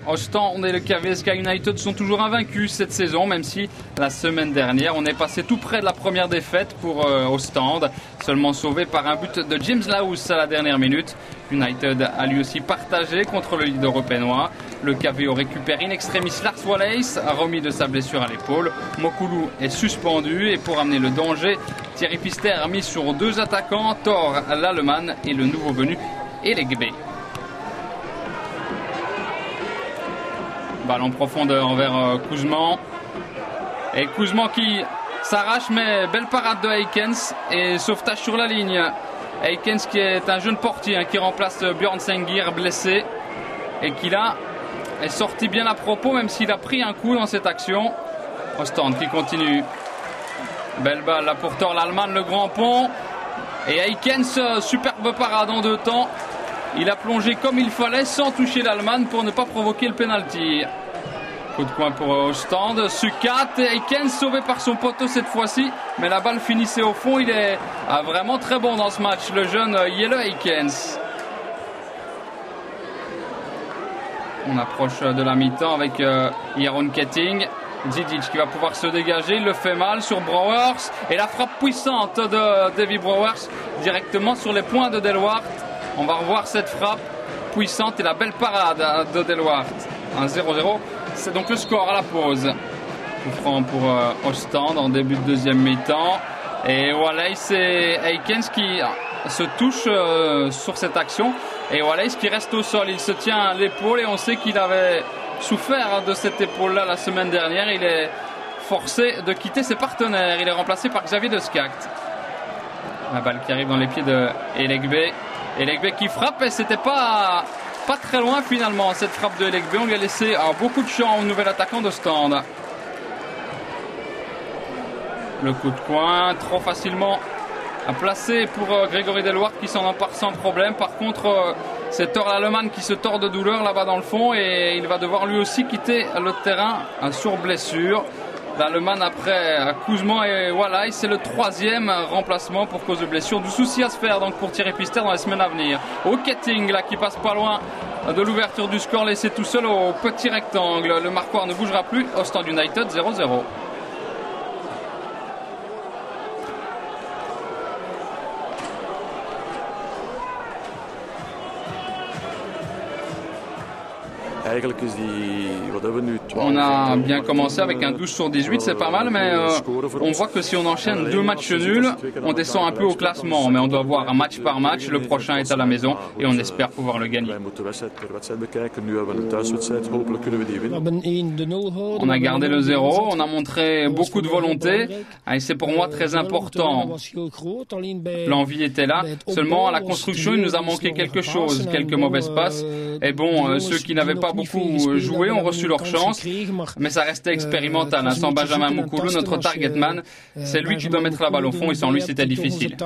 Ostende et le KVSK United sont toujours invaincus cette saison, même si la semaine dernière on est passé tout près de la première défaite pour Ostende, seulement sauvé par un but de James Laus à la dernière minute. United a lui aussi partagé contre le leader européen. Le KVO récupère in extremis Lars Wallace, remis de sa blessure à l'épaule. Mokulu est suspendu et pour amener le danger, Thierry Pister a mis sur 2 attaquants, Thor l'Allemand et le nouveau venu Elegbe. Balle en profondeur vers Kuzman. Et Kuzman qui s'arrache, mais belle parade de Eikens et sauvetage sur la ligne. Eikens qui est un jeune portier qui remplace Björn Sengir blessé et qui là est sorti bien à propos, même s'il a pris un coup dans cette action. Ostende qui continue. Belle balle là pour Thor l'Allemand, le grand pont. Et Eikens, superbe parade en 2 temps. Il a plongé comme il fallait sans toucher l'Allemand pour ne pas provoquer le penalty. Coup de coin pour Ostende. Sukat, Eikens sauvé par son poteau cette fois-ci. Mais la balle finissait au fond. Il est vraiment très bon dans ce match, le jeune Jelle Eikens. On approche de la mi-temps avec Jeroen Ketting. Zidic qui va pouvoir se dégager, il le fait mal sur Brouwers. Et la frappe puissante de Davy Brouwers directement sur les poings de Delwart. On va revoir cette frappe puissante et la belle parade de Delwart. 1-0-0, c'est donc le score à la pause. Coup franc pour Ostende en début de deuxième mi-temps. Et Wallace et Eikens qui se touchent sur cette action. Et Wallace qui reste au sol, il se tient à l'épaule et on sait qu'il avait souffert de cette épaule-là la semaine dernière. Il est forcé de quitter ses partenaires. Il est remplacé par Xavier De Scacht. La balle qui arrive dans les pieds de Elegbe. Elegbe qui frappe et c'était pas très loin finalement cette frappe de Elegbe. On lui a laissé beaucoup de champ au nouvel attaquant d'Ostende. Le coup de coin trop facilement placé pour Grégory Delwart qui s'en empare sans problème. Par contre c'est Thor l'Allemand qui se tord de douleur là-bas dans le fond et il va devoir lui aussi quitter le terrain sur blessure. L'Allemand après Kuzman et Wallace, c'est le 3e remplacement pour cause de blessure. Du souci à se faire donc pour Thierry Pister dans les semaines à venir. Au Ketting là qui passe pas loin de l'ouverture du score, laissé tout seul au petit rectangle. Le marqueur ne bougera plus. Ostende United 0-0. On a bien commencé avec un 12 sur 18, c'est pas mal, mais on voit que si on enchaîne 2 matchs nuls, on descend un peu au classement, mais on doit voir un match par match, le prochain est à la maison et on espère pouvoir le gagner. On a gardé le 0, on a montré beaucoup de volonté et c'est pour moi très important. L'envie était là, seulement à la construction il nous a manqué quelque chose, quelques mauvaises passes et bon, ceux qui n'avaient pas beaucoup joué ont reçu leur chance, mais ça restait expérimental. Sans Benjamin Mokulu, notre target man, c'est lui qui doit mettre la balle au fond et sans lui c'était difficile.